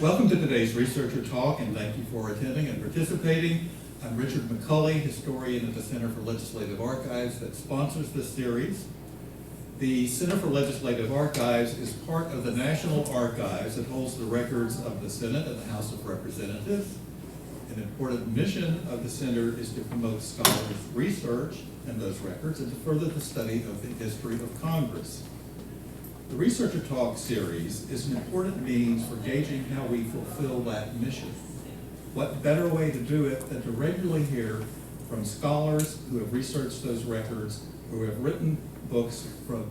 Welcome to today's Researcher Talk, and thank you for attending and participating. I'm Richard McCulley, historian at the Center for Legislative Archives that sponsors this series. The Center for Legislative Archives is part of the National Archives that holds the records of the Senate and the House of Representatives. An important mission of the center is to promote scholars' research in those records and to further the study of the history of Congress. The Researcher Talk series is an important means for gauging how we fulfill that mission. What better way to do it than to regularly hear from scholars who have researched those records, who have written books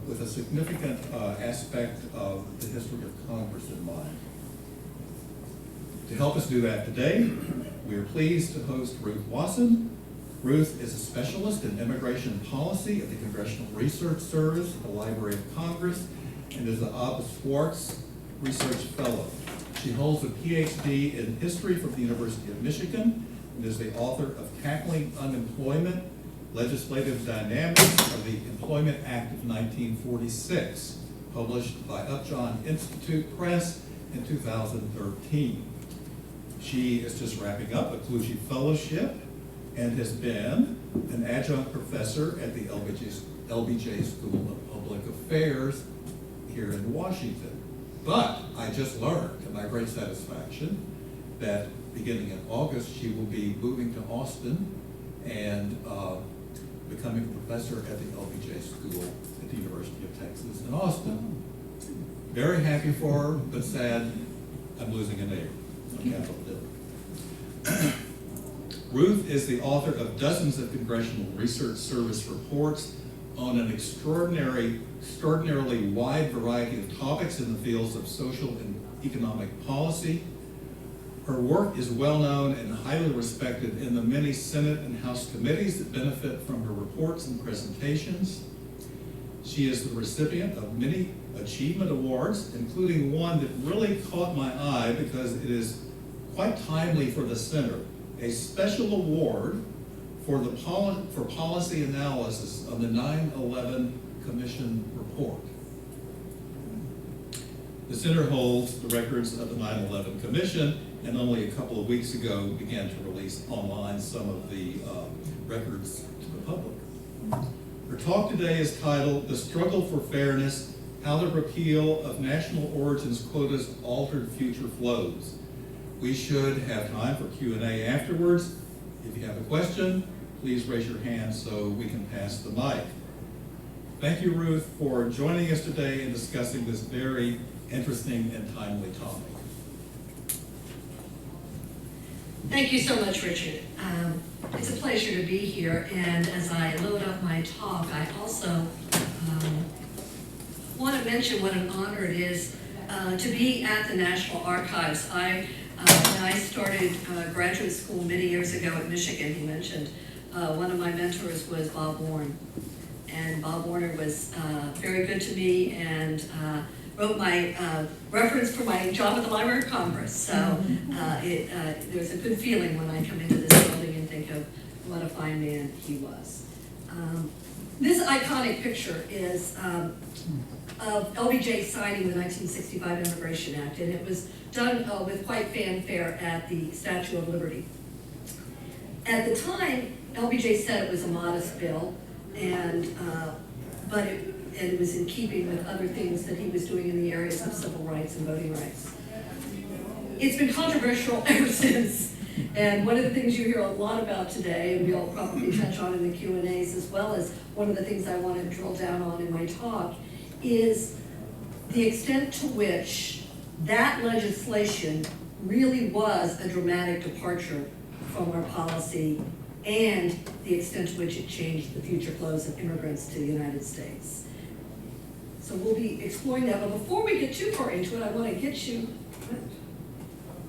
with a significant aspect of the history of Congress in mind. To help us do that today, we are pleased to host Ruth Wasson. Ruth is a specialist in immigration policy at the Congressional Research Service at the Library of Congress and is the Abba Schwartz Research Fellow. She holds a PhD in history from the University of Michigan and is the author of Tackling Unemployment, Legislative Dynamics of the Employment Act of 1946, published by Upjohn Institute Press in 2013. She is just wrapping up a Kluge Fellowship and has been an adjunct professor at the LBJ School of Public Affairs here in Washington. But I just learned, to my great satisfaction, that beginning in August, she will be moving to Austin and becoming a professor at the LBJ School at the University of Texas in Austin. Very happy for her, but sad I'm losing a neighbor on Capitol Hill. Ruth is the author of dozens of Congressional Research Service reports on an extraordinarily wide variety of topics in the fields of social and economic policy. Her work is well known and highly respected in the many Senate and House committees that benefit from her reports and presentations. She is the recipient of many achievement awards, including one that really caught my eye because it is quite timely for the center, a special award for policy analysis of the 9/11 Commission report. The center holds the records of the 9/11 Commission, and only a couple of weeks ago began to release online some of the records to the public. Her talk today is titled "The Struggle for Fairness: How the Repeal of National Origins Quotas Altered Future Flows." We should have time for Q&A afterwards. If you have a question, please raise your hand so we can pass the mic. Thank you, Ruth, for joining us today and discussing this very interesting and timely topic. Thank you so much, Richard. It's a pleasure to be here, and as I load up my talk, I also want to mention what an honor it is to be at the National Archives. When I started graduate school many years ago at Michigan, he mentioned, one of my mentors was Bob Warren. And Bob Warner was very good to me and wrote my reference for my job at the Library of Congress. So there's a good feeling when I come into this building and think of what a fine man he was. This iconic picture is of LBJ signing the 1965 Immigration Act, and it was done with quite fanfare at the Statue of Liberty. At the time, LBJ said it was a modest bill, but it was in keeping with other things that he was doing in the areas of civil rights and voting rights. It's been controversial ever since, and one of the things you hear a lot about today, and we'll probably touch on in the Q&As, as well as one of the things I want to drill down on in my talk, is the extent to which that legislation really was a dramatic departure from our policy and the extent to which it changed the future flows of immigrants to the United States. So we'll be exploring that, but before we get too far into it, I want to get you,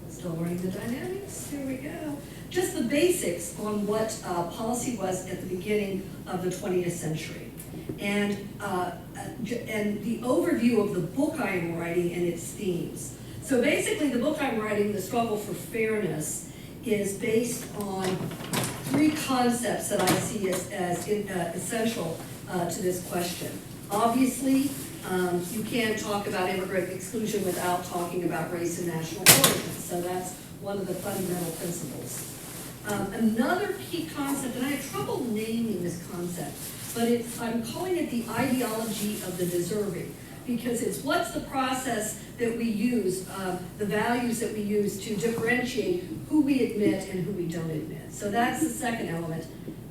still learning the dynamics, here we go, just the basics on what policy was at the beginning of the 20th century. And the overview of the book I am writing and its themes. So basically the book I'm writing, The Struggle for Fairness, is based on three concepts that I see as essential to this question. Obviously, You can't talk about immigrant exclusion without talking about race and national origin. So that's one of the fundamental principles. Another key concept, and I have trouble naming this concept, but I'm calling it the ideology of the deserving, because it's what's the process that we use, the values that we use to differentiate who we admit and who we don't admit. So that's the second element.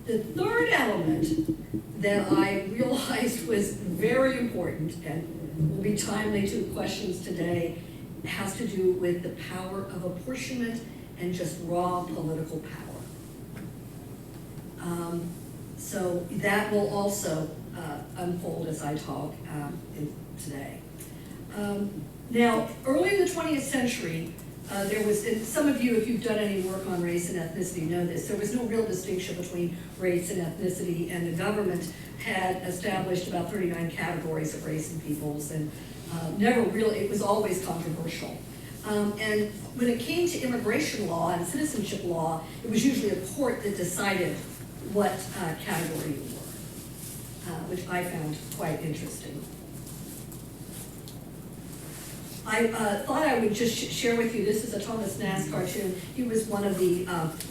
The third element that I realized was very important and will be timely to questions today has to do with the power of apportionment and just raw political power. So that will also unfold as I talk today. Now, early in the 20th century, there was, and some of you, if you've done any work on race and ethnicity, know this, there was no real distinction between race and ethnicity, and the government had established about 39 categories of race and peoples, and never really, it was always controversial. And when it came to immigration law and citizenship law, it was usually a court that decided what category you were, which I found quite interesting. I thought I would just share with you, this is a Thomas Nast cartoon. He was one of the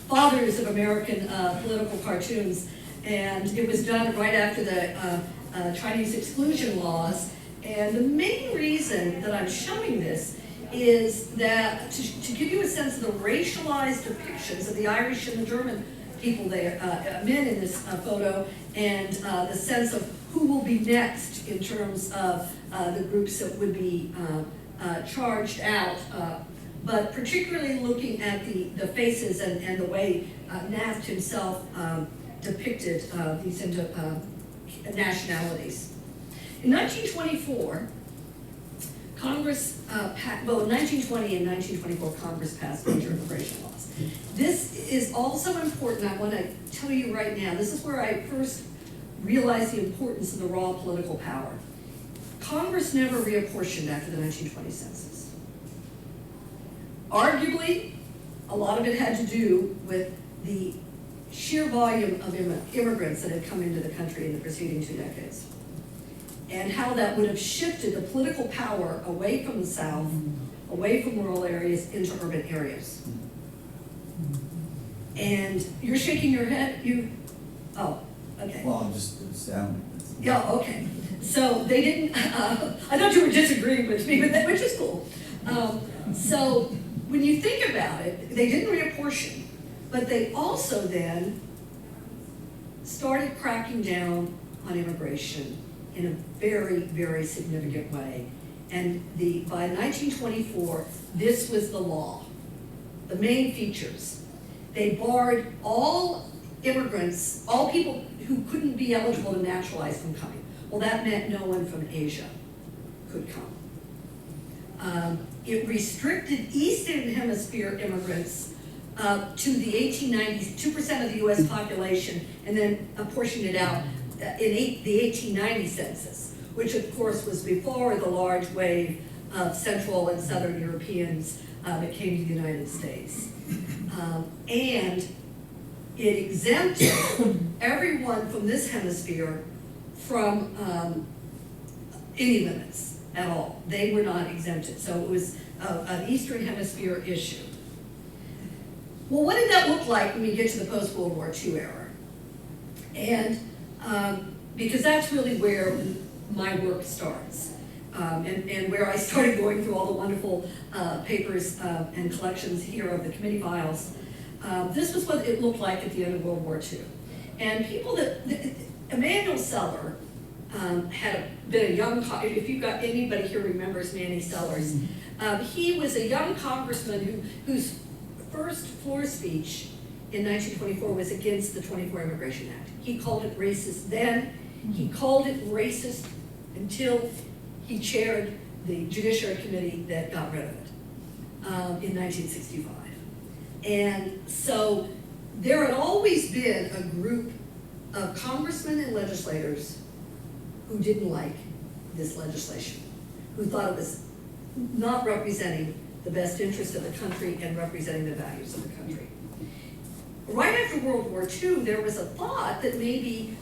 fathers of American political cartoons, and it was done right after the Chinese exclusion laws. And the main reason that I'm showing this is that to give you a sense of the racialized depictions of the Irish and the German people there, men in this photo, and the sense of who will be next in terms of the groups that would be charged out, but particularly looking at the faces and the way Nast himself depicted these nationalities. In 1924, Congress, well, in 1920 and 1924, Congress passed major immigration laws. This is also important. I want to tell you right now, this is where I first realized the importance of the raw political power. Congress never reapportioned after the 1920 census. Arguably, a lot of it had to do with the sheer volume of immigrants that had come into the country in the preceding 2 decades, and how that would have shifted the political power away from the South, away from rural areas, into urban areas. And you're shaking your head, oh, okay. Well, I'm just astounded. Yeah, okay. So they didn't, I thought you were disagreeing with me, but which is cool. So when you think about it, they didn't reapportion, but they also then started cracking down on immigration in a very, very significant way. And by 1924, this was the law. The main features. They barred all immigrants, all people who couldn't be eligible to naturalize from coming. Well, that meant no one from Asia could come. It restricted Eastern Hemisphere immigrants to the 1890s, 2% of the US population, and then apportioned it out in the 1890 census, which of course was before the large wave of Central and Southern Europeans that came to the United States. And it exempted everyone from this hemisphere from any limits at all. They were not exempted. So it was an Eastern Hemisphere issue. Well, what did that look like when we get to the post-World War II era? And because that's really where my work starts. And where I started going through all the wonderful papers and collections here of the committee files. This was what it looked like at the end of World War II. And people Emanuel Seller had been a young, if you've got anybody here remembers Manny Sellers, he was a young congressman whose first floor speech in 1924 was against the 24 Immigration Act. He called it racist then. He called it racist until he chaired the Judiciary Committee that got rid of it in 1965. And so there had always been a group of congressmen and legislators who didn't like this legislation, who thought it was not representing the best interest of the country and representing the values of the country. Right after World War II, there was a thought that maybe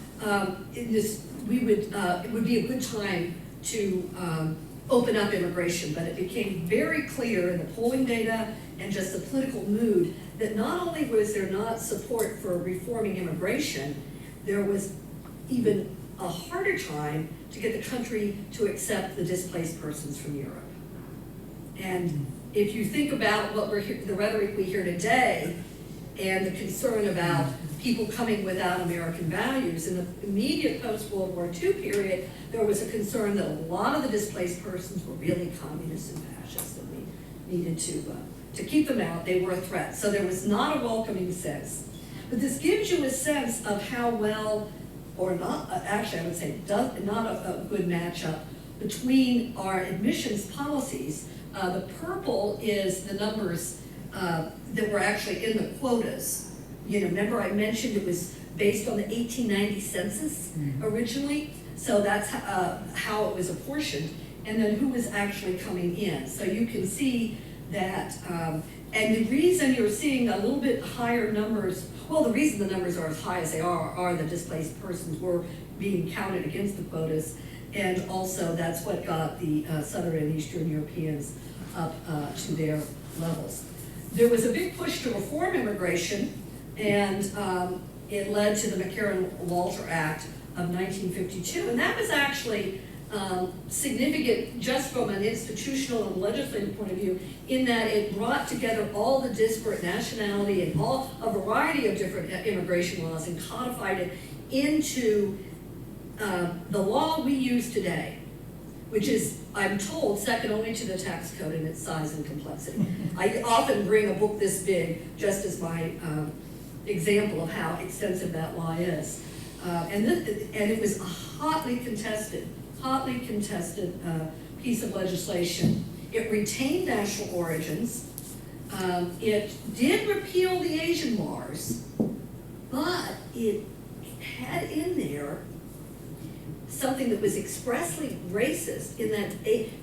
it would be a good time to open up immigration, but it became very clear in the polling data and just the political mood that not only was there not support for reforming immigration, there was even a harder time to get the country to accept the displaced persons from Europe. And if you think about what the rhetoric we hear today and the concern about people coming without American values, in the immediate post-World War II period, there was a concern that a lot of the displaced persons were really communists and fascists, and we needed to keep them out. They were a threat. So there was not a welcoming sense. But this gives you a sense of how well, or not, actually I would say not a good matchup between our admissions policies. The purple is the numbers that were actually in the quotas. You know, remember I mentioned it was based on the 1890 census originally, so that's how it was apportioned, and then who was actually coming in. So you can see that, and the reason you're seeing a little bit higher numbers, well, the reason the numbers are as high as they are the displaced persons were being counted against the quotas, and also that's what got the Southern and Eastern Europeans up to their levels. There was a big push to reform immigration, and it led to the McCarran Walter Act of 1952, and that was actually significant just from an institutional and legislative point of view, in that it brought together all the disparate nationality and a variety of different immigration laws and codified it into the law we use today, which is, I'm told, second only to the tax code in its size and complexity. I often bring a book this big just as my example of how extensive that law is. And it was a hotly contested piece of legislation. It retained national origins. It did repeal the Asian bars, but it had in there something that was expressly racist, in that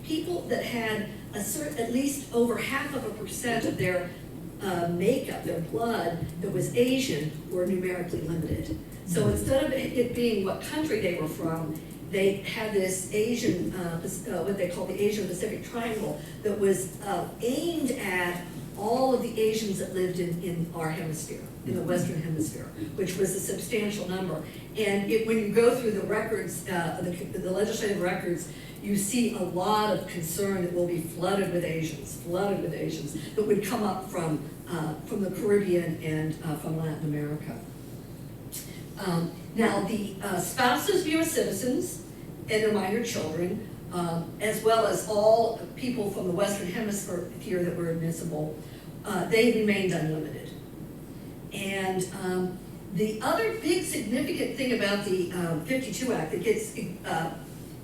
people that had at least over 0.5% of their makeup, their blood, that was Asian, were numerically limited. So instead of it being what country they were from, they had this Asian, what they call the Asian Pacific Triangle, that was aimed at all of the Asians that lived in our hemisphere, in the Western Hemisphere, which was a substantial number. And when you go through the records, the legislative records, you see a lot of concern that we'll be flooded with Asians that would come up from the Caribbean and from Latin America. Now, the spouses of U.S. citizens and their minor children, as well as all people from the Western Hemisphere that were admissible, they remained unlimited. And the other big significant thing about the 52 Act that gets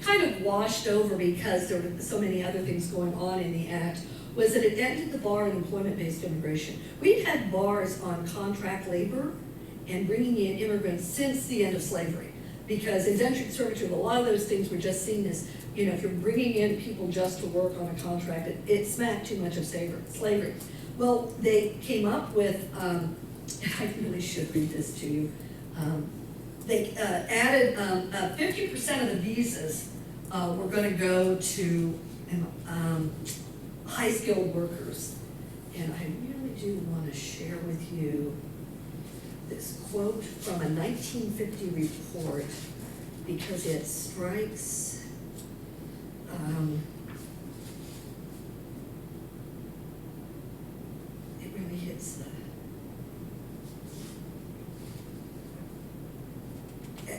kind of washed over because there were so many other things going on in the Act was that it ended the bar on employment-based immigration. We've had bars on contract labor and bringing in immigrants since the end of slavery, because indentured servitude, a lot of those things were just seen as, you know, if you're bringing in people just to work on a contract, it smacked too much of slavery. Well, they came up with, I really should read this to you. They added 50% of the visas were going to go to high-skilled workers. And I really do want to share with you this quote from a 1950 report, because it strikes it really hits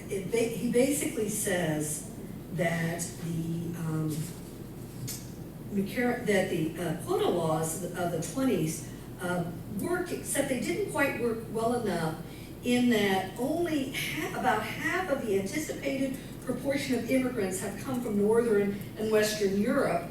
he basically says that the quota laws of the 20s worked, except they didn't quite work well enough, in that only about half of the anticipated proportion of immigrants have come from Northern and Western Europe,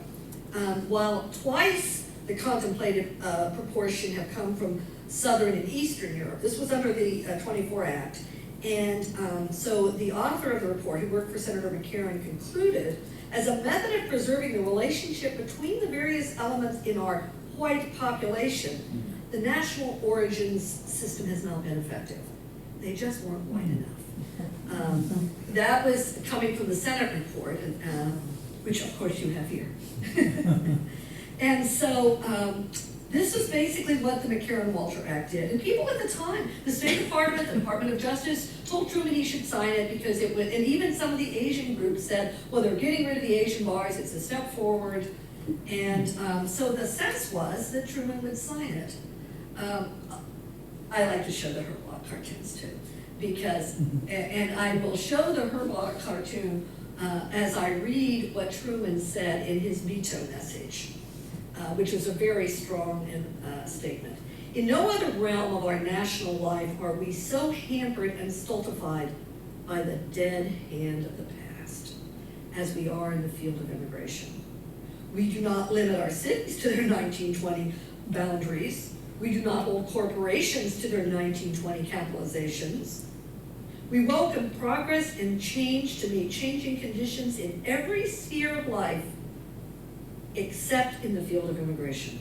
while twice the contemplated proportion have come from Southern and Eastern Europe. This was under the 24 Act. And so the author of the report, who worked for Senator McCarran, concluded, as a method of preserving the relationship between the various elements in our white population, the national origins system has not been effective. They just weren't white enough. That was coming from the Senate report, which of course you have here. And so this is basically what the McCarran Walter Act did. And people at the time, the State Department, the Department of Justice, told Truman he should sign it because it would, and even some of the Asian groups said, well, they're getting rid of the Asian bars, it's a step forward. And so the sense was that Truman would sign it. I like to show the Herblock cartoons too, because, and I will show the Herblock cartoon as I read what Truman said in his veto message, which was a very strong statement. In no other realm of our national life are we so hampered and stultified by the dead hand of the past as we are in the field of immigration. We do not limit our cities to their 1920 boundaries. We do not hold corporations to their 1920 capitalizations. We welcome progress and change to meet changing conditions in every sphere of life, except in the field of immigration.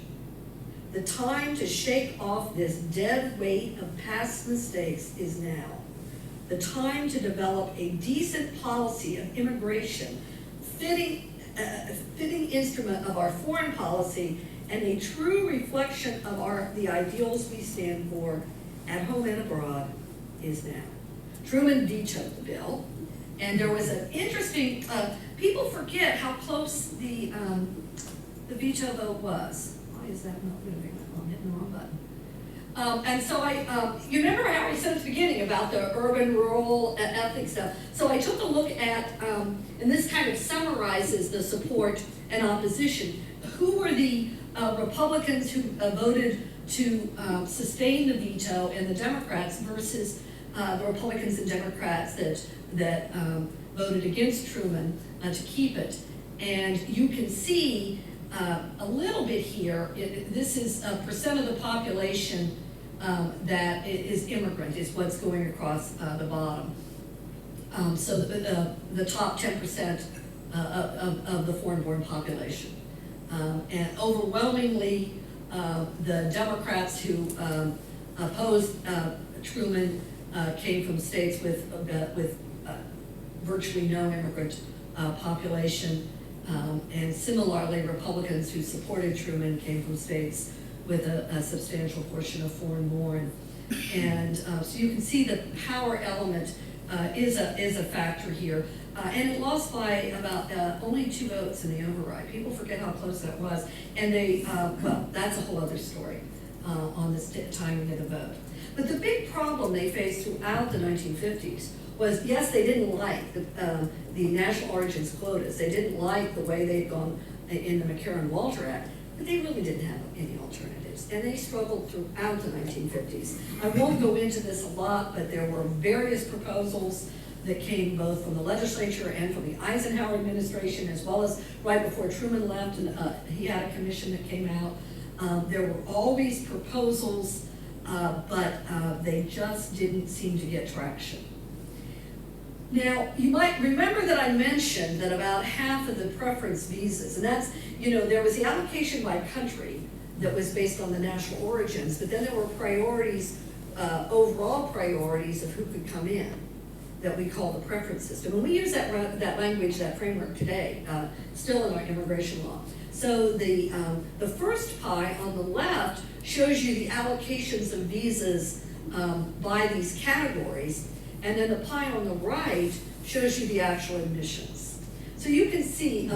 The time to shake off this dead weight of past mistakes is now. The time to develop a decent policy of immigration, fitting instrument of our foreign policy, and a true reflection of the ideals we stand for at home and abroad is now. Truman vetoed the bill, and there was an interesting, people forget how close the veto vote was. Why is that not moving? I'm hitting the wrong button. And so you remember how I said at the beginning about the urban-rural ethnic stuff. So I took a look at, and this kind of summarizes the support and opposition. Who were the Republicans who voted to sustain the veto, and the Democrats versus the Republicans and Democrats that voted against Truman to keep it. And you can see a little bit here. This is a percent of the population that is immigrant, is what's going across the bottom. So the top 10% of the foreign-born population. And overwhelmingly, the Democrats who opposed Truman came from states with virtually no immigrant population. And similarly, Republicans who supported Truman came from states with a substantial portion of foreign-born. And so you can see the power element is a factor here. And it lost by about only 2 votes in the override. People forget how close that was. And they, well, that's a whole other story on the timing of the vote. But the big problem they faced throughout the 1950s was, yes, they didn't like the national origins quotas. They didn't like the way they'd gone in the McCarran Walter Act, but they really didn't have any alternatives. And they struggled throughout the 1950s. I won't go into this a lot, but there were various proposals that came both from the legislature and from the Eisenhower administration, as well as right before Truman left, and he had a commission that came out. There were always proposals, but they just didn't seem to get traction. Now, you might remember that I mentioned that about half of the preference visas, and that's, there was the allocation by country that was based on the national origins, but then there were priorities, overall priorities of who could come in, that we call the preference system. And we use that language, that framework today, still in our immigration law. So the first pie on the left shows you the allocations of visas by these categories, and then the pie on the right shows you the actual admissions. So you can see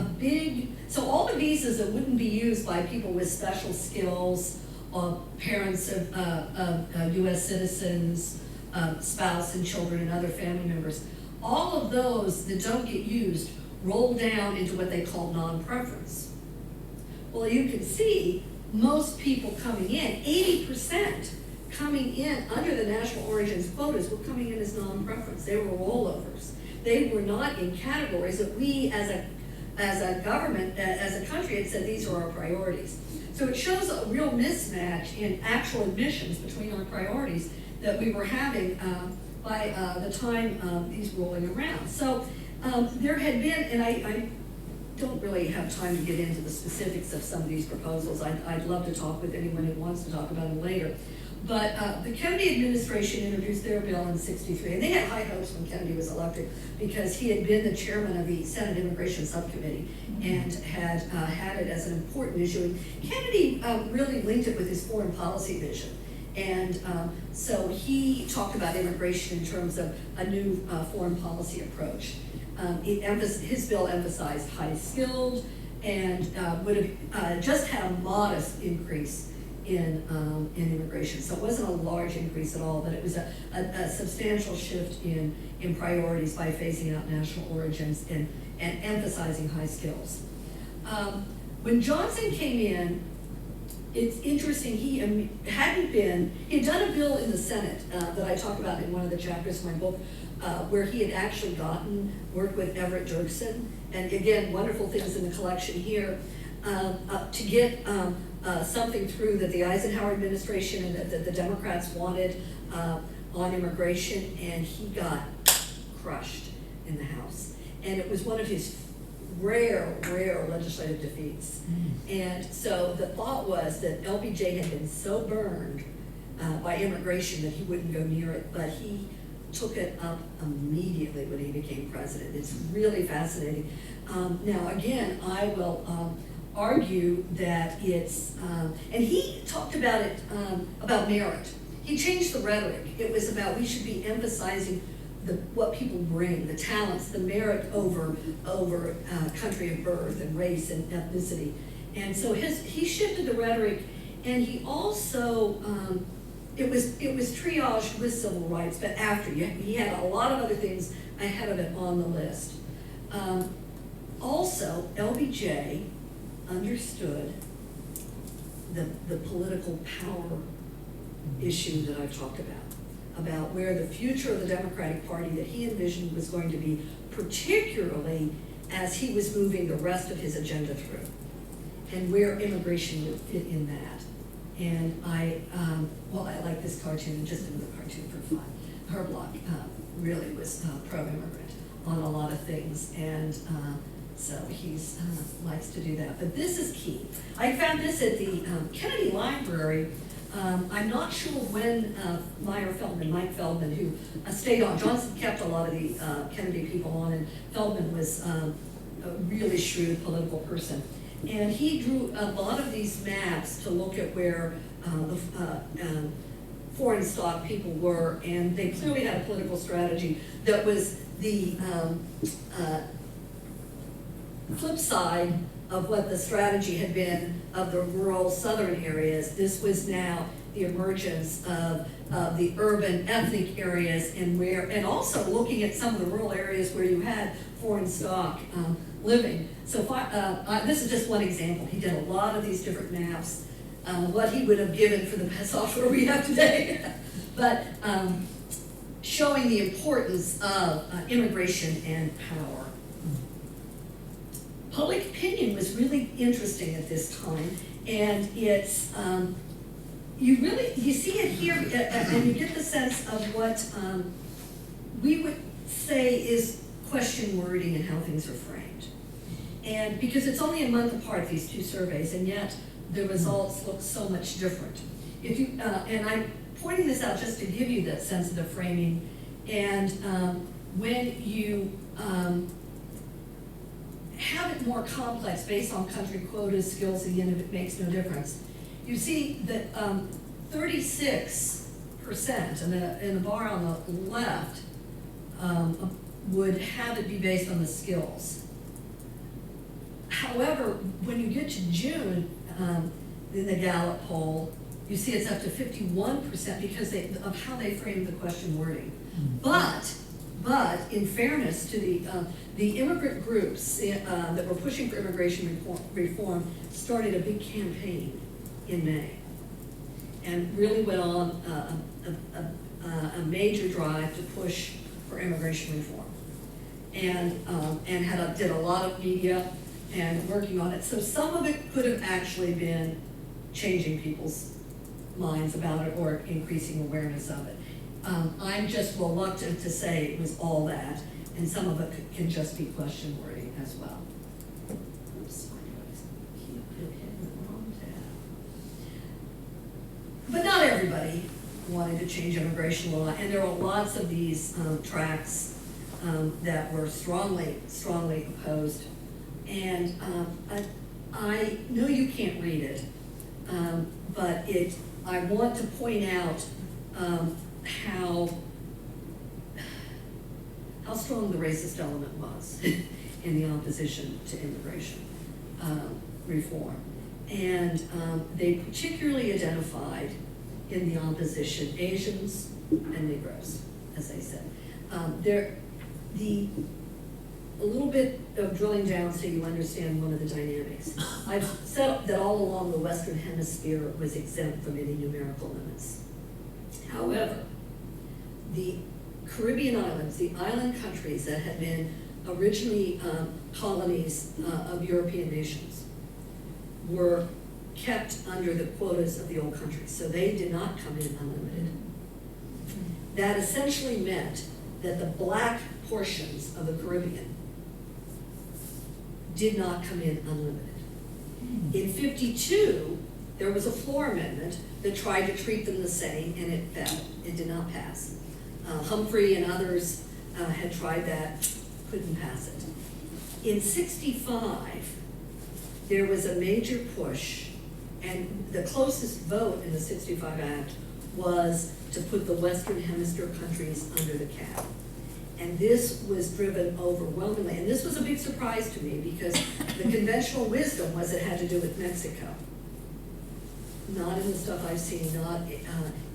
so all the visas that wouldn't be used by people with special skills, or parents of US citizens, spouse and children and other family members, all of those that don't get used roll down into what they call non-preference. Well, you can see most people coming in, 80% coming in under the national origins quotas were coming in as non-preference. They were rollovers. They were not in categories that we as a government, as a country, had said these are our priorities. So it shows a real mismatch in actual admissions between our priorities that we were having by the time these rolling around. So there had been, and I don't really have time to get into the specifics of some of these proposals. I'd love to talk with anyone who wants to talk about them later. But the Kennedy administration introduced their bill in '63, and they had high hopes when Kennedy was elected because he had been the chairman of the Senate Immigration Subcommittee and had had it as an important issue. And Kennedy really linked it with his foreign policy vision. And so he talked about immigration in terms of a new foreign policy approach. His bill emphasized high-skilled and would have just had a modest increase in immigration. So it wasn't a large increase at all, but it was a substantial shift in priorities by phasing out national origins and emphasizing high skills. When Johnson came in, it's interesting, he had done a bill in the Senate that I talk about in one of the chapters of my book, where he had actually worked with Everett Dirksen, and again, wonderful things in the collection here, to get something through that the Eisenhower administration and that the Democrats wanted on immigration, and he got crushed in the House. And it was one of his rare legislative defeats. And so the thought was that LBJ had been so burned by immigration that he wouldn't go near it, but he took it up immediately when he became president. It's really fascinating. Now, again, I will argue that it's, and he talked about it, about merit. He changed the rhetoric. It was about we should be emphasizing what people bring, the talents, the merit over country of birth and race and ethnicity. And so he shifted the rhetoric, and he also, it was triaged with civil rights, but after, he had a lot of other things ahead of it on the list. Also, LBJ understood the political power issue that I've talked about where the future of the Democratic Party that he envisioned was going to be, particularly as he was moving the rest of his agenda through, and where immigration would fit in that. And I like this cartoon, just another cartoon for fun. Herblock really was pro-immigrant on a lot of things, and so he likes to do that. But this is key. I found this at the Kennedy Library. I'm not sure when Mike Feldman, who stayed on, Johnson kept a lot of the Kennedy people on, and Feldman was a really shrewd political person. And he drew a lot of these maps to look at where the foreign stock people were, and they clearly had a political strategy that was the flip side of what the strategy had been of the rural southern areas. This was now the emergence of the urban ethnic areas, and also looking at some of the rural areas where you had foreign stock living. So this is just one example. He did a lot of these different maps, what he would have given for the best software we have today, but showing the importance of immigration and power. Public opinion was really interesting at this time, and it's, you see it here, and you get the sense of what we would say is question wording and how things are framed. And because it's only a month apart, these two surveys, and yet the results look so much different. If you, and I'm pointing this out just to give you that sense of the framing, and when you have it more complex based on country quotas, skills, and the end of it makes no difference. You see that 36%, and the bar on the left, would have it be based on the skills. However, when you get to June, in the Gallup poll, you see it's up to 51% because of how they frame the question wording. But in fairness to the immigrant groups that were pushing for immigration reform started a big campaign in May and really went on a major drive to push for immigration reform, and did a lot of media and working on it. So some of it could have actually been changing people's minds about it or increasing awareness of it. I'm just reluctant to say it was all that, and some of it can just be question wording as well. Oops, I keep hitting the wrong tab. But not everybody wanted to change immigration law, and there were lots of these tracts that were strongly opposed. And I know you can't read it, but I want to point out how strong the racist element was in the opposition to immigration reform. And they particularly identified in the opposition Asians and Negroes, as they said. A little bit of drilling down so you understand one of the dynamics. I've said that all along the Western Hemisphere was exempt from any numerical limits. However, the Caribbean islands, the island countries that had been originally colonies of European nations, were kept under the quotas of the old countries, so they did not come in unlimited. That essentially meant that the black portions of the Caribbean did not come in unlimited. In '52, there was a floor amendment that tried to treat them the same, and it failed. It did not pass. Humphrey and others had tried that, couldn't pass it. In '65, there was a major push, and the closest vote in the '65 Act was to put the Western Hemisphere countries under the cap. And this was driven overwhelmingly, and this was a big surprise to me because the conventional wisdom was it had to do with Mexico. Not in the stuff I've seen, not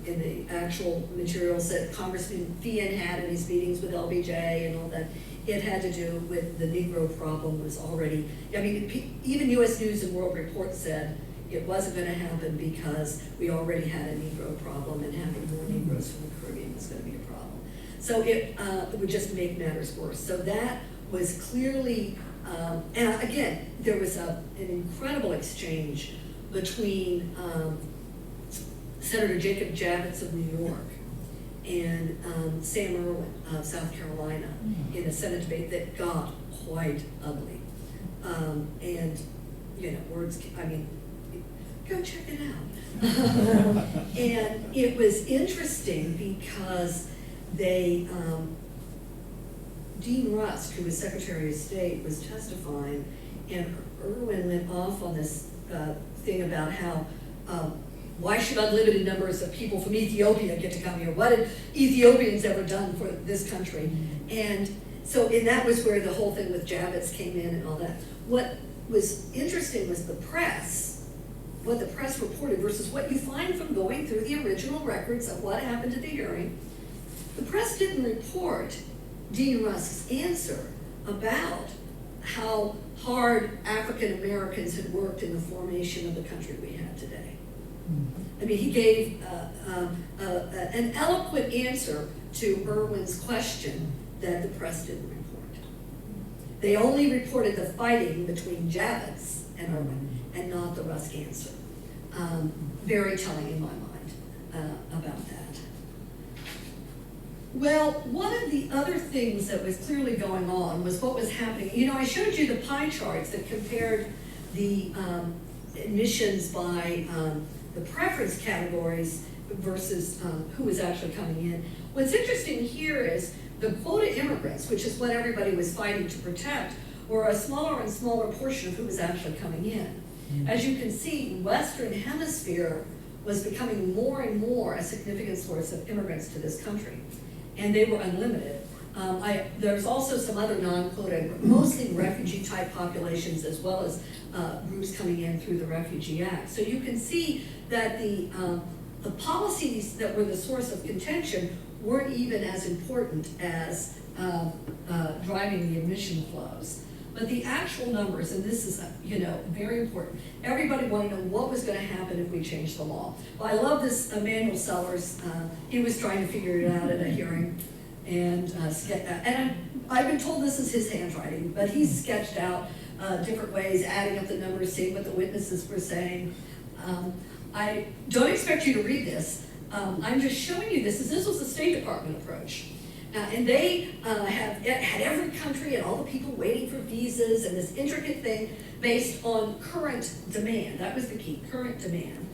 in the actual materials that Congressman Fian had in his meetings with LBJ and all that. It had to do with the Negro problem was already, I mean, even US News and World Report said it wasn't going to happen because we already had a Negro problem, and having more Negroes from the Caribbean was going to be a problem. So it would just make matters worse. So that was clearly, and again, there was an incredible exchange between Senator Jacob Javits of New York and Sam Erwin of South Carolina in a Senate debate that got quite ugly. And, you know, words, I mean, go check it out. And it was interesting because they, Dean Rusk, who was Secretary of State, was testifying, and Erwin went off on this thing about how, why should unlimited numbers of people from Ethiopia get to come here? What had Ethiopians ever done for this country? And so, and that was where the whole thing with Javits came in and all that. What was interesting was the press, what the press reported versus what you find from going through the original records of what happened at the hearing. The press didn't report Dean Rusk's answer about how hard African Americans had worked in the formation of the country we have today. I mean, he gave an eloquent answer to Erwin's question that the press didn't report. They only reported the fighting between Javits and Erwin, and not the Rusk answer. Very telling in my mind about that. Well, one of the other things that was clearly going on was what was happening. You know, I showed you the pie charts that compared the admissions by the preference categories versus who was actually coming in. What's interesting here is the quota immigrants, which is what everybody was fighting to protect, were a smaller and smaller portion of who was actually coming in. As you can see, Western Hemisphere was becoming more and more a significant source of immigrants to this country, and they were unlimited. There's also some other non-quota, mostly refugee-type populations, as well as groups coming in through the Refugee Act. So you can see that the policies that were the source of contention weren't even as important as driving the admission flows. But the actual numbers, and this is, very important. Everybody wanted to know what was going to happen if we changed the law. Well, I love this Emmanuel Sellers. He was trying to figure it out at a hearing, and I've been told this is his handwriting, but he sketched out different ways, adding up the numbers, seeing what the witnesses were saying. I don't expect you to read this. I'm just showing you this. This was the State Department approach. And they had every country and all the people waiting for visas and this intricate thing based on current demand. That was the key, current demand.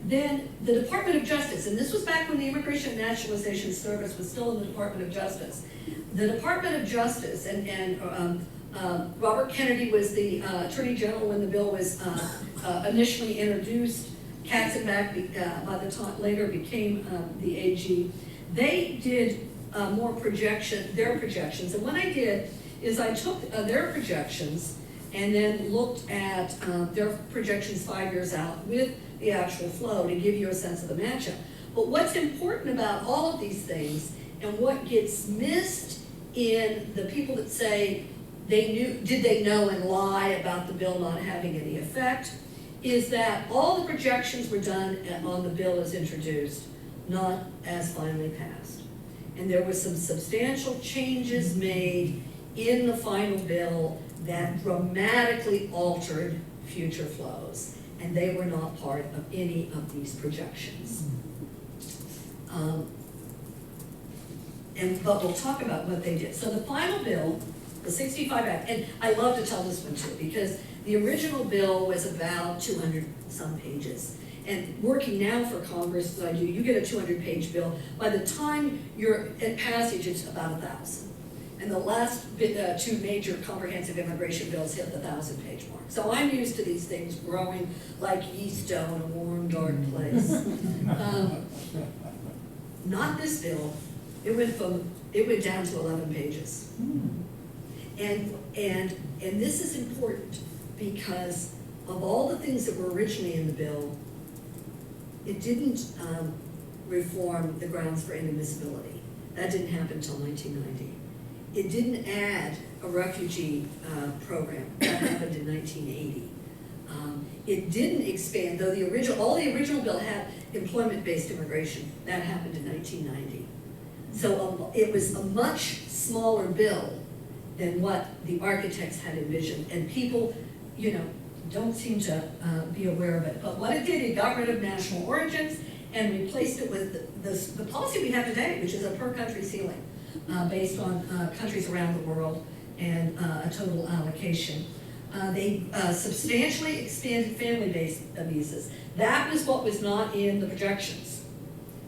Then the Department of Justice, and this was back when the Immigration and Naturalization Service was still in the Department of Justice. The Department of Justice and Robert Kennedy was the Attorney General when the bill was initially introduced. Katzenbach, by the time later became the AG. They did their projections, and what I did is I took their projections and then looked at their projections 5 years out with the actual flow to give you a sense of the matchup. But what's important about all of these things, and what gets missed in the people that say did they know and lie about the bill not having any effect, is that all the projections were done on the bill as introduced, not as finally passed. And there were some substantial changes made in the final bill that dramatically altered future flows, and they were not part of any of these projections. But we'll talk about what they did. So the final bill, the 65 Act, and I love to tell this one too, because the original bill was about 200 some pages. And working now for Congress, as I do, you get a 200-page bill. By the time you're at passage, it's about 1,000. And the last two major comprehensive immigration bills hit the 1,000-page mark. So I'm used to these things growing like yeast dough in a warm, dark place. Not this bill. It went down to 11 pages. And this is important because of all the things that were originally in the bill, it didn't reform the grounds for inadmissibility. That didn't happen until 1990. It didn't add a refugee program. That happened in 1980. It didn't expand, though all the original bill had employment-based immigration. That happened in 1990. So it was a much smaller bill than what the architects had envisioned, and people, don't seem to be aware of it. But what it did, it got rid of national origins and replaced it with the policy we have today, which is a per-country ceiling based on countries around the world and a total allocation. They substantially expanded family-based visas. That was what was not in the projections.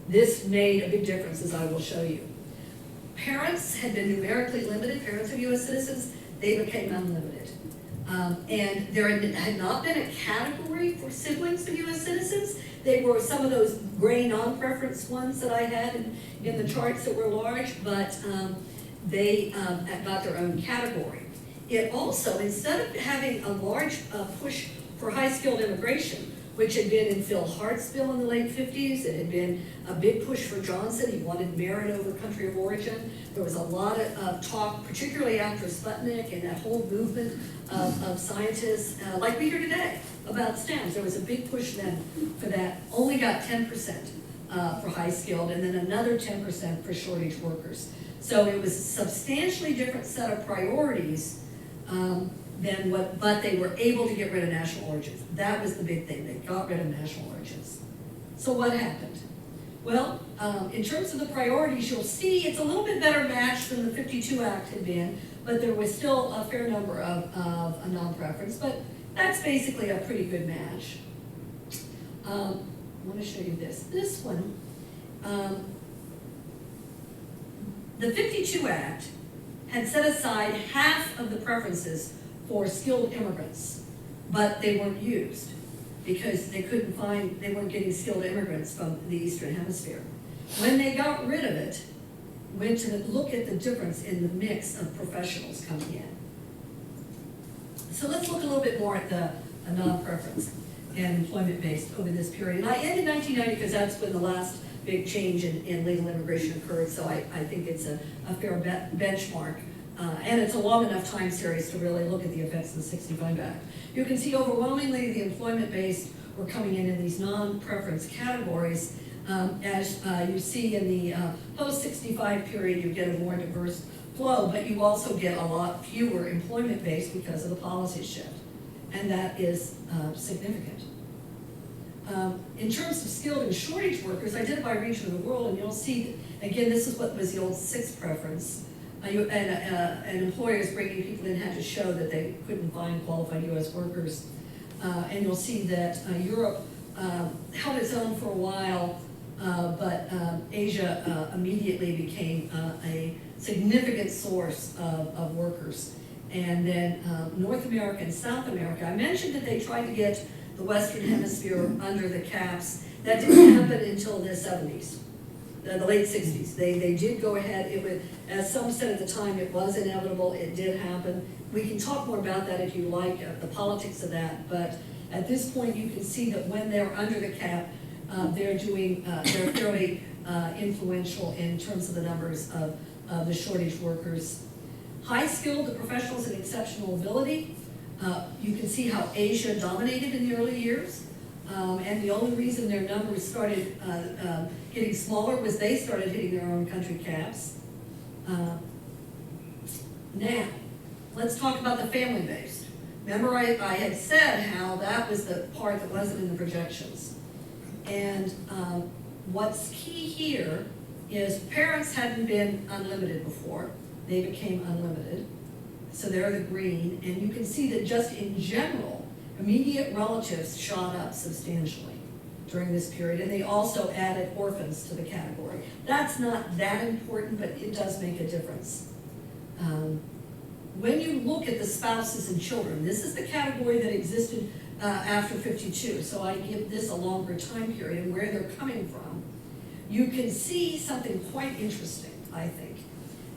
This made a big difference, as I will show you. Parents had been numerically limited, parents of U.S. citizens, they became unlimited. And there had not been a category for siblings of U.S. citizens. They were some of those gray non-preference ones that I had in the charts that were large, but they got their own category. It also, instead of having a large push for high-skilled immigration, which had been in Phil Hart's bill in the late 50s, it had been a big push for Johnson. He wanted merit over country of origin. There was a lot of talk, particularly after Sputnik and that whole movement of scientists, like we hear today, about STEMs. There was a big push then for that. Only got 10% for high-skilled, and then another 10% for shortage workers. So it was a substantially different set of priorities but they were able to get rid of national origins. That was the big thing. They got rid of national origins. So what happened? Well, in terms of the priorities, you'll see it's a little bit better matched than the 52 Act had been, but there was still a fair number of a non-preference, but that's basically a pretty good match. I want to show you this. This one, the 52 Act had set aside half of the preferences for skilled immigrants, but they weren't used because they weren't getting skilled immigrants from the Eastern Hemisphere. When they got rid of it, went to look at the difference in the mix of professionals coming in. So let's look a little bit more at the non-preference and employment-based over this period. And I ended 1990 because that's when the last big change in legal immigration occurred, so I think it's a fair benchmark. And it's a long enough time series to really look at the effects of the 65 Act. You can see overwhelmingly the employment-based were coming in these non-preference categories. As you see in the post-65 period, you get a more diverse flow, but you also get a lot fewer employment-based because of the policy shift. And that is significant. In terms of skilled and shortage workers, I did it by region of the world, and you'll see, again, this is what was the old sixth preference. And employers bringing people in had to show that they couldn't find qualified U.S. workers. And you'll see that Europe held its own for a while, but Asia immediately became a significant source of workers. And then North America and South America, I mentioned that they tried to get the Western Hemisphere under the caps. That didn't happen until the 70s, the late 60s. They did go ahead. It was, as some said at the time, it was inevitable. It did happen. We can talk more about that if you like, the politics of that. But at this point, you can see that when they're under the cap, they're fairly influential in terms of the numbers of the shortage workers. High-skilled, the professionals and exceptional ability. You can see how Asia dominated in the early years. And the only reason their numbers started getting smaller was they started hitting their own country caps. Now, let's talk about the family-based. Remember I had said how that was the part that wasn't in the projections. And what's key here is parents hadn't been unlimited before. They became unlimited. So they're the green. And you can see that just in general, immediate relatives shot up substantially during this period. And they also added orphans to the category. That's not that important, but it does make a difference. When you look at the spouses and children, this is the category that existed after 52. So I give this a longer time period and where they're coming from. You can see something quite interesting, I think.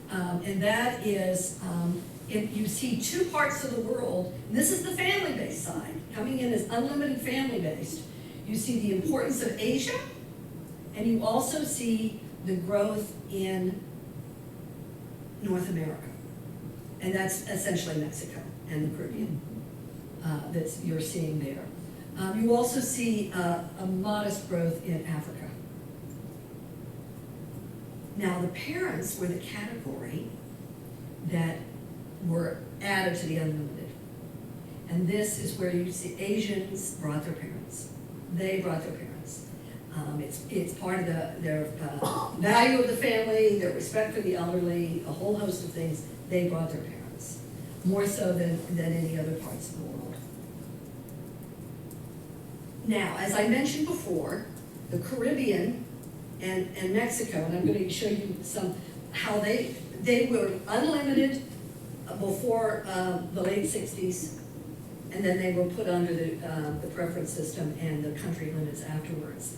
And that is, if you see two parts of the world, and this is the family-based side, coming in as unlimited family-based. You see the importance of Asia, and you also see the growth in North America. And that's essentially Mexico and the Caribbean that you're seeing there. You also see a modest growth in Africa. Now, the parents were the category that were added to the unlimited. And this is where you see Asians brought their parents. They brought their parents. It's part of their value of the family, their respect for the elderly, a whole host of things. They brought their parents, more so than any other parts of the world. Now, as I mentioned before, the Caribbean and Mexico, and I'm going to show you how they were unlimited before the late 60s, and then they were put under the preference system and the country limits afterwards.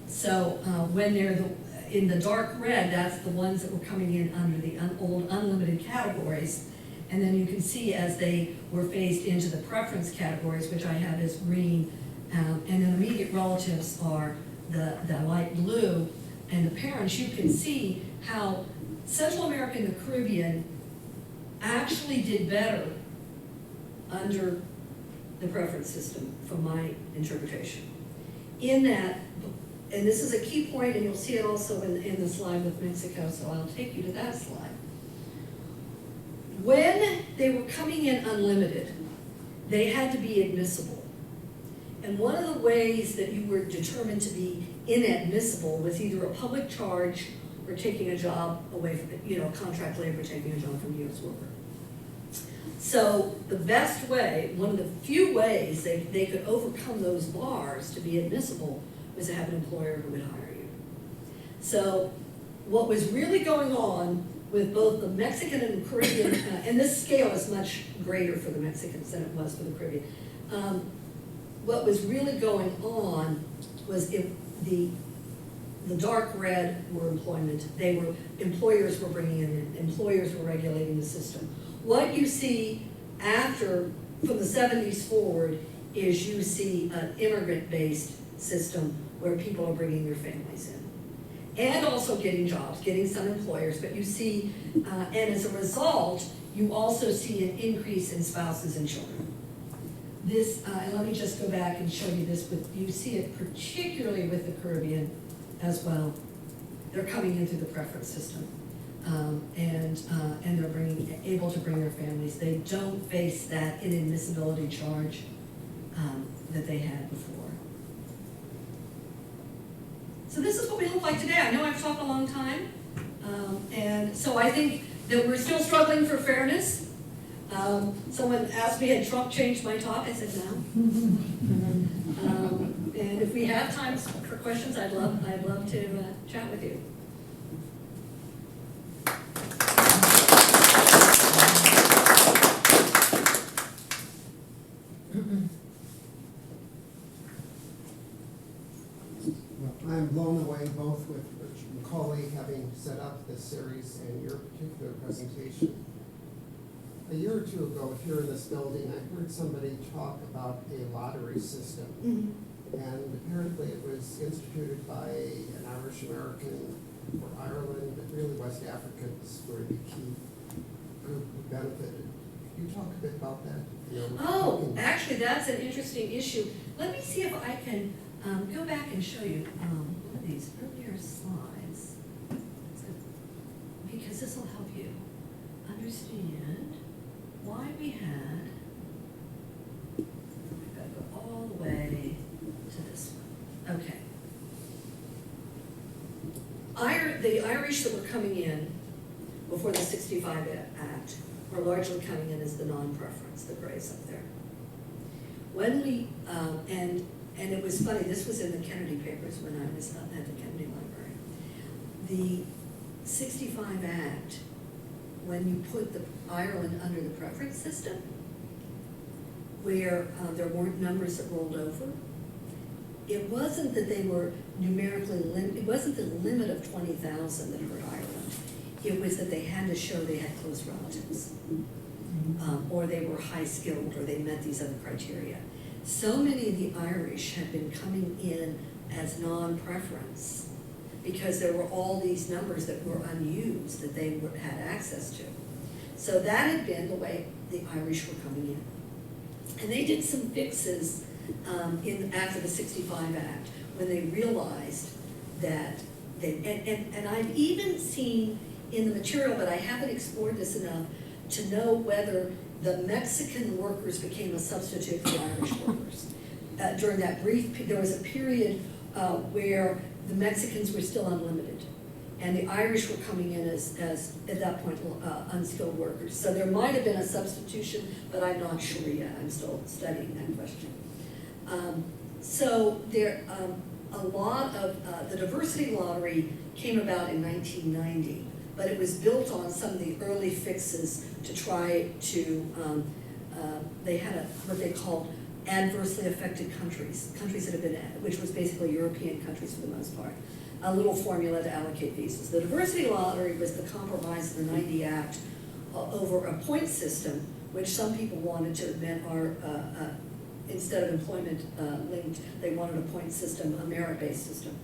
So when they're in the dark red, that's the ones that were coming in under the old unlimited categories. And then you can see as they were phased into the preference categories, which I have as green, and then immediate relatives are the light blue. And the parents, you can see how Central America and the Caribbean actually did better under the preference system, from my interpretation. In that, and this is a key point, and you'll see it also in the slide with Mexico, so I'll take you to that slide. When they were coming in unlimited, they had to be admissible. And one of the ways that you were determined to be inadmissible was either a public charge or taking a job away from, contract labor, taking a job from a U.S. worker. So the best way, one of the few ways they could overcome those bars to be admissible was to have an employer who would hire you. So what was really going on with both the Mexican and Caribbean, and this scale is much greater for the Mexicans than it was for the Caribbean. What was really going on was if the dark red were employment. Employers were bringing in, employers were regulating the system. What you see after, from the 70s forward, is you see an immigrant-based system where people are bringing their families in. And also getting jobs, getting some employers, but you see, and as a result, you also see an increase in spouses and children. This, and let me just go back and show you this, you see it particularly with the Caribbean as well. They're coming in through the preference system. And they're able to bring their families. They don't face that inadmissibility charge that they had before. So this is what we look like today. I know I've talked a long time, and so I think that we're still struggling for fairness. Someone asked me, had Trump changed my talk? I said no. And if we have time for questions, I'd love to chat with you. Well, I'm blown away both with Rich McCauley having set up this series and your particular presentation. A year or two ago, here in this building, I heard somebody talk about a lottery system. And apparently it was instituted by an Irish American for Ireland, but really West Africans were the key group who benefited. Could you talk a bit about that? Oh, actually, that's an interesting issue. Let me see if I can go back and show you one of these earlier slides. Because this will help you understand why we had, I've got to go all the way to this one. Okay. The Irish that were coming in before the 65 Act were largely coming in as the non-preference, the grays up there. When we, and it was funny, this was in the Kennedy papers when I was at the Kennedy Library. The 65 Act, when you put Ireland under the preference system, where there weren't numbers that rolled over, it wasn't that they were numerically it wasn't the limit of 20,000 that hurt Ireland. It was that they had to show they had close relatives, or they were high skilled, or they met these other criteria. So many of the Irish had been coming in as non-preference because there were all these numbers that were unused that they had access to. So that had been the way the Irish were coming in. And they did some fixes after the 65 Act when they realized that and I've even seen in the material, but I haven't explored this enough to know whether the Mexican workers became a substitute for Irish workers. During that there was a period where the Mexicans were still unlimited, and the Irish were coming in as at that point, unskilled workers. So there might have been a substitution, but I'm not sure yet. I'm still studying that question. So there, a lot of the diversity lottery came about in 1990, but it was built on some of the early fixes to try to, they had what they called adversely affected countries that have been, which was basically European countries for the most part, a little formula to allocate visas. The diversity lottery was the compromise of the 90 Act over a point system, which some people wanted to admit are, instead of employment linked, they wanted a point system, a merit-based system.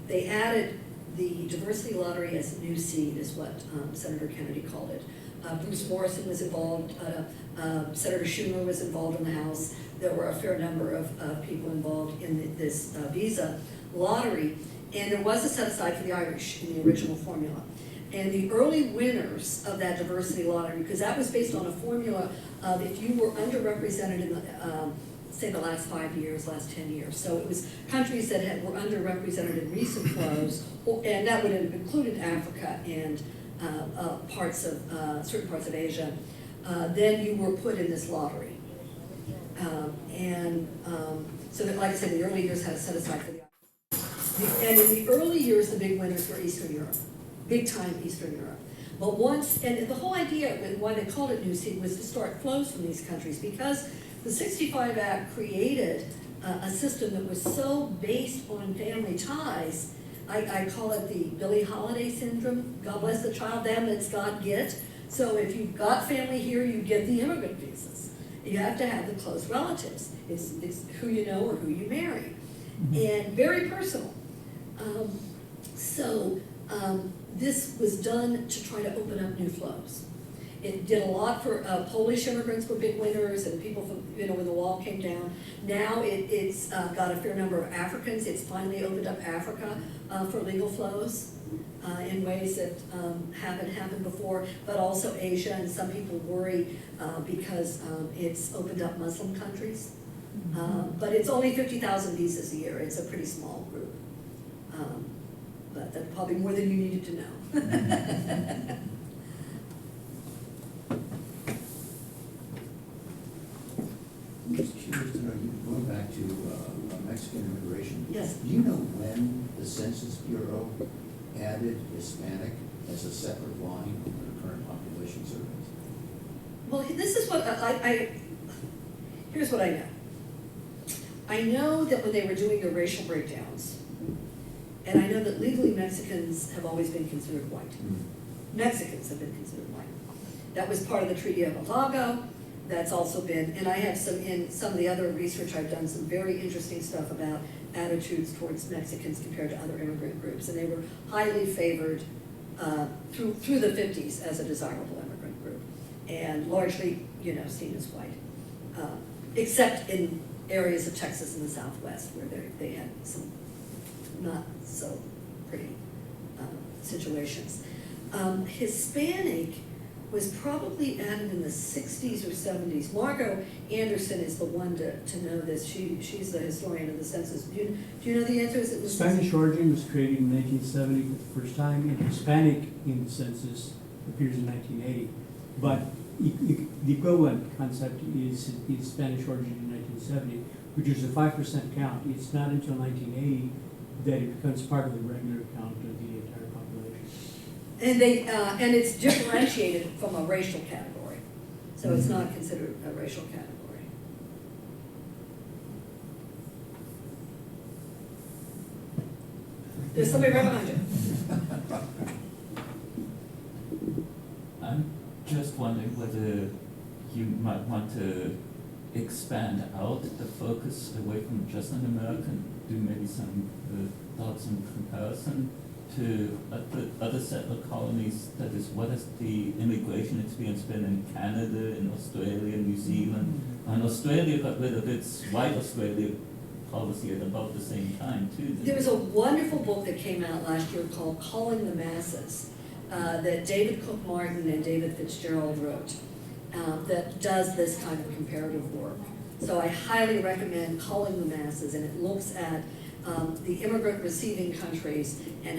They added the diversity lottery as a new seed, is what Senator Kennedy called it. Bruce Morrison was involved, Senator Schumer was involved in the House. There were a fair number of people involved in this visa lottery, and there was a set aside for the Irish in the original formula. And the early winners of that diversity lottery, because that was based on a formula of if you were underrepresented in the, say the last 5 years, last 10 years. So it was countries that were underrepresented in recent flows, and that would have included Africa and certain parts of Asia. Then you were put in this lottery. So that, like I said, the early years had a set aside for the Irish. And in the early years, the big winners were Eastern Europe. Big time Eastern Europe. But once, and the whole idea, and why they called it New Seed, was to start flows from these countries, because the 65 Act created a system that was so based on family ties. I call it the Billie Holiday syndrome. God bless the child, them that's God get. So if you've got family here, you get the immigrant visas. You have to have the close relatives. It's who you know or who you marry. And very personal. This was done to try to open up new flows. It did a lot for Polish immigrants were big winners, and people from, when the wall came down. Now it's got a fair number of Africans. It's finally opened up Africa for legal flows in ways that haven't happened before, but also Asia, and some people worry because it's opened up Muslim countries. But it's only 50,000 visas a year. It's a pretty small group. But that's probably more than you needed to know. I'm just curious to know, going back to Mexican immigration. Yes. Do you know when the Census Bureau added Hispanic as a separate line on their current population surveys? Well, this is what here's what I know. I know that when they were doing their racial breakdowns, and I know that legally Mexicans have always been considered white. Mexicans have been considered white. That was part of the Treaty of Otago. That's also been, and I have in some of the other research I've done, some very interesting stuff about attitudes towards Mexicans compared to other immigrant groups. And they were highly favored through the 50s as a desirable immigrant group. And largely, seen as white. Except in areas of Texas and the Southwest where they had some not so pretty situations. Hispanic was probably added in the 60s or 70s. Margot Anderson is the one to know this. She's the historian of the census. Do you know the answer? Is it Spanish origin was created in 1970 for the first time, and Hispanic in the census appears in 1980. But the equivalent concept is Spanish origin in 1970, which is a 5% count. It's not until 1980 that it becomes part of the regular count of the entire population. And it's differentiated from a racial category, so it's not considered a racial category. There's somebody right behind you. I'm just wondering whether you might want to expand out the focus away from just an American, do maybe some thoughts in comparison to other settler colonies. That is, what has the immigration experience been in Canada, in Australia, New Zealand? And Australia got rid of its white Australia policy at about the same time too. There was a wonderful book that came out last year called Calling the Masses that David Cook Martin and David Fitzgerald wrote that does this kind of comparative work. So I highly recommend Calling the Masses, and it looks at the immigrant receiving countries and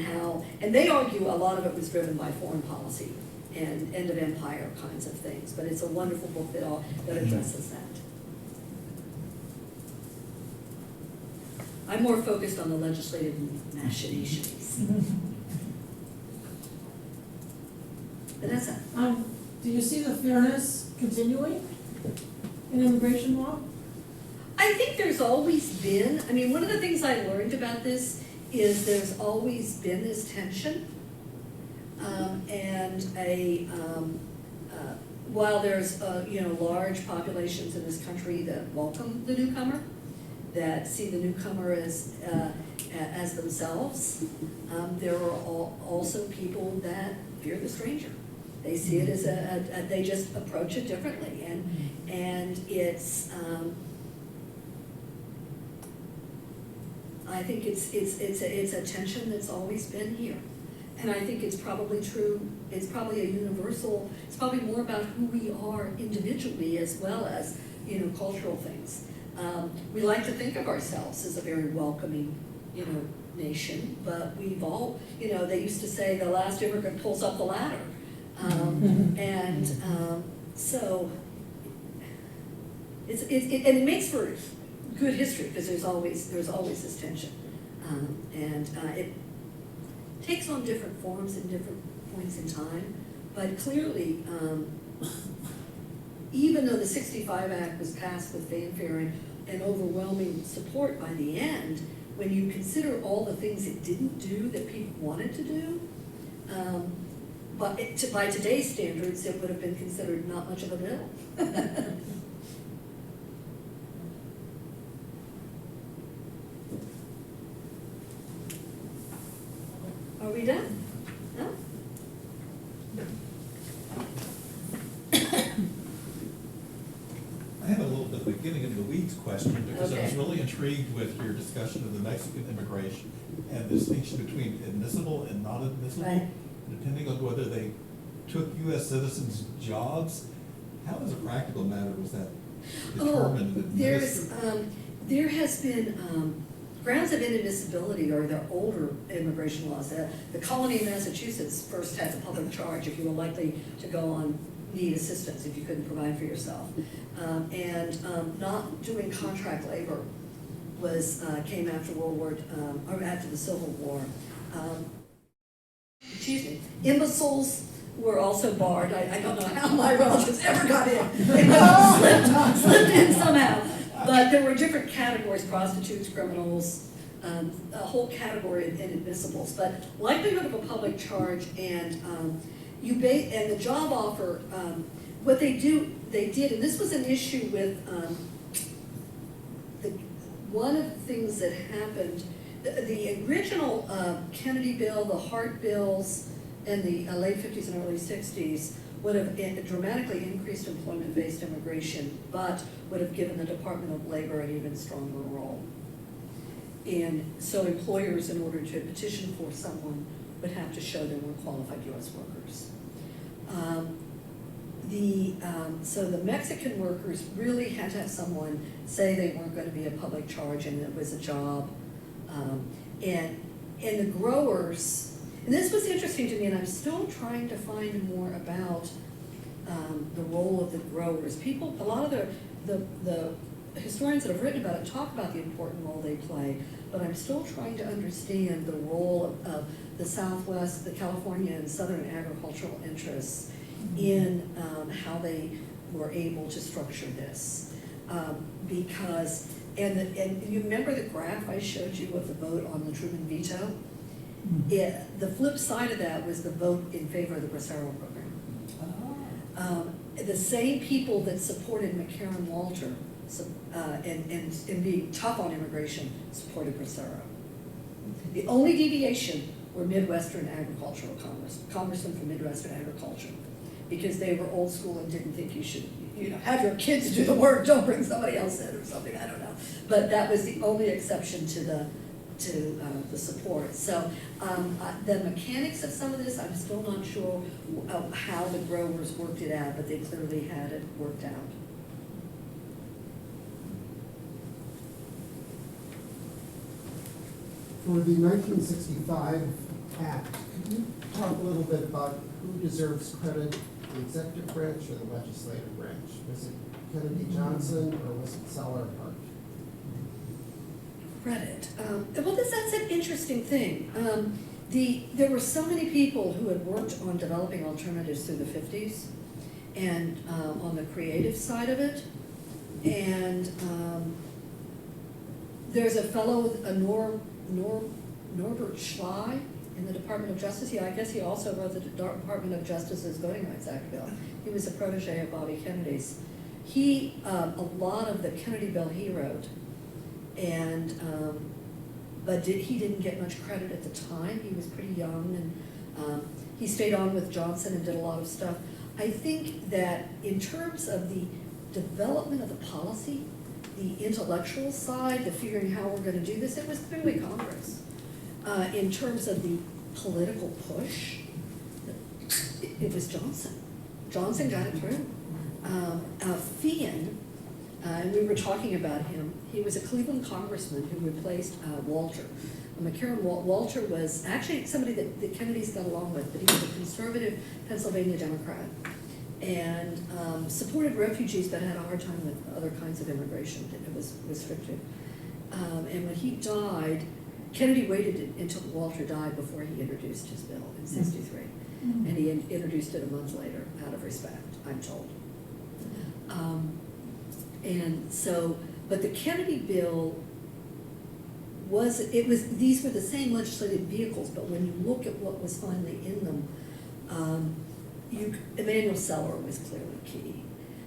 they argue a lot of it was driven by foreign policy and end of empire kinds of things, but it's a wonderful book that addresses that. I'm more focused on the legislative machinations. Vanessa? Do you see the fairness continuing in immigration law? I think there's always been, one of the things I learned about this is there's always been this tension. While there's, large populations in this country that welcome the newcomer, that see the newcomer as themselves, there are also people that fear the stranger. They see it as they just approach it differently, and it's. I think it's a tension that's always been here, and I think it's probably true. It's probably a universal. It's probably more about who we are individually as well as cultural things. We like to think of ourselves as a very welcoming, nation, but we've all, they used to say the last immigrant pulls up the ladder. So it makes for good history because there's always this tension, it takes on different forms in different points in time. But clearly, even though the '65 Act was passed with fanfare and overwhelming support by the end, when you consider all the things it didn't do that people wanted to do. But by today's standards, it would have been considered not much of a bill. Are we done? No? I have a little bit of a getting into the weeds question because I was Okay. really intrigued with your discussion of the Mexican immigration and the distinction between admissible and not admissible. Right. Depending on whether they took U.S. citizens' jobs. How as a practical matter was that determined and administered? There has been grounds of inadmissibility or the older immigration laws. The colony of Massachusetts first had the public charge if you were likely to go on need assistance if you couldn't provide for yourself. Not doing contract labor came after or after the Civil War. Excuse me, imbeciles were also barred. I don't know how my relatives ever got in. They slipped in somehow. But there were different categories: prostitutes, criminals, a whole category of inadmissibles. But likelihood of a public charge and and the job offer, what they did, and this was an issue with one of the things that happened. The original Kennedy bill, the Hart bills, in the late 50s and early 60s would have dramatically increased employment-based immigration, but would have given the Department of Labor an even stronger role. And so employers, in order to petition for someone, would have to show they were qualified U.S. workers. So the Mexican workers really had to have someone say they weren't going to be a public charge and it was a job. And the growers, and this was interesting to me, and I'm still trying to find more about the role of the growers. A lot of the historians that have written about it talk about the important role they play, but I'm still trying to understand the role of the Southwest, the California and Southern agricultural interests in how they were able to structure this. Because, and you remember the graph I showed you of the vote on the Truman veto? The flip side of that was the vote in favor of the Bracero program. The same people that supported McCarran Walter and being tough on immigration supported Bracero. The only deviation were Midwestern agricultural congressmen from Midwestern agriculture, because they were old school and didn't think you should, have your kids do the work, don't bring somebody else in or something, I don't know. But that was the only exception to the support. So the mechanics of some of this, I'm still not sure of how the growers worked it out, but they clearly had it worked out. For the 1965 Act, could you talk a little bit about who deserves credit, the executive branch or the legislative branch? Was it Kennedy Johnson or was it Seller Park? Credit. Well, that's an interesting thing. There were so many people who had worked on developing alternatives through the 50s and on the creative side of it. And there's a fellow, Norbert Schley in the Department of Justice. I guess he also wrote the Department of Justice's Voting Rights Act bill. He was a protege of Bobby Kennedy's. A lot of the Kennedy bill he wrote, and but he didn't get much credit at the time. He was pretty young, and he stayed on with Johnson and did a lot of stuff. I think that in terms of the development of the policy, the intellectual side, the figuring how we're going to do this, it was clearly Congress. In terms of the political push, it was Johnson. Johnson got it through. Feehan, and we were talking about him, he was a Cleveland congressman who replaced Walter. McCarran Walter was actually somebody that the Kennedys got along with, but he was a conservative Pennsylvania Democrat and supported refugees but had a hard time with other kinds of immigration. It was restricted. And when he died, Kennedy waited until Walter died before he introduced his bill in '63. Mm-hmm. And he introduced it a month later, out of respect, I'm told. And so, but the Kennedy bill these were the same legislative vehicles, but when you look at what was finally in them, Emanuel Seller was clearly key.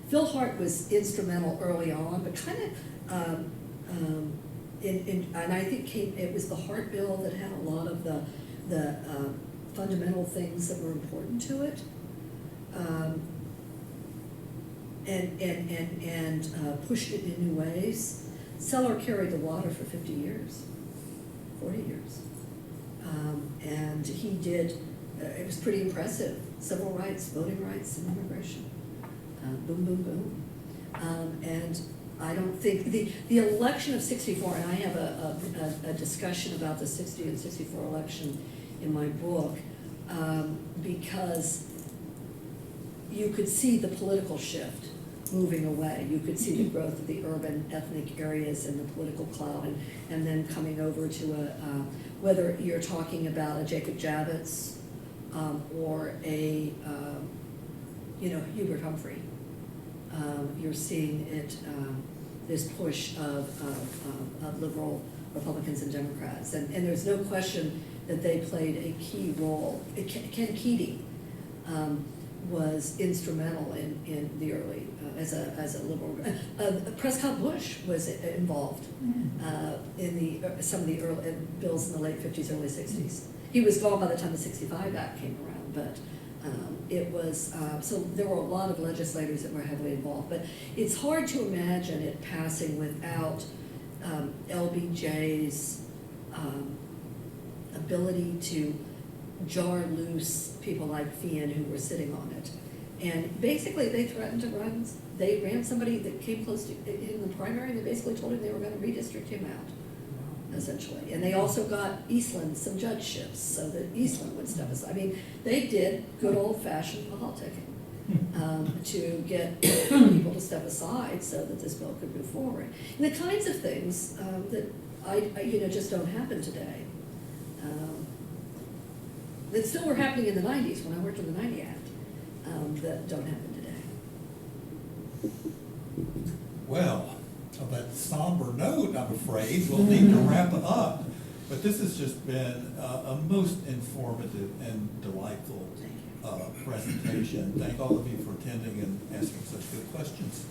Phil Hart was instrumental early on, but kind of, and I think it was the Hart bill that had a lot of the fundamental things that were important to it. And pushed it in new ways. Seller carried the water for 50 years, 40 years. And he did, it was pretty impressive. Civil rights, voting rights, and immigration. Boom, boom, boom. And I don't think, the election of '64, and I have a discussion about the '60 and '64 election in my book, because you could see the political shift. moving away. You could see the growth of the urban ethnic areas and the political cloud, and then coming over to whether you're talking about a Jacob Javits or a, Hubert Humphrey. You're seeing it, this push of liberal Republicans and Democrats. And there's no question that they played a key role. Ken Keating was instrumental in the early, as a liberal. Prescott Bush was involved in some of the early bills in the late 50s, early 60s. He was gone by the time the 65 Act came around, but it was, so there were a lot of legislators that were heavily involved. But it's hard to imagine it passing without LBJ's ability to jar loose people like Fian who were sitting on it. And basically they threatened to run, they ran somebody that came close to, in the primary, and they basically told him they were gonna redistrict him out, essentially. And they also got Eastland some judgeships so that Eastland would step aside. I mean, they did good old-fashioned politicking to get people to step aside so that this bill could move forward. And the kinds of things that I just don't happen today. That still were happening in the 90s when I worked on the 90 Act, that don't happen today. Well, on that somber note, I'm afraid, we'll need to wrap it up. But this has just been a most informative and delightful presentation. Thank all of you for attending and asking such good questions.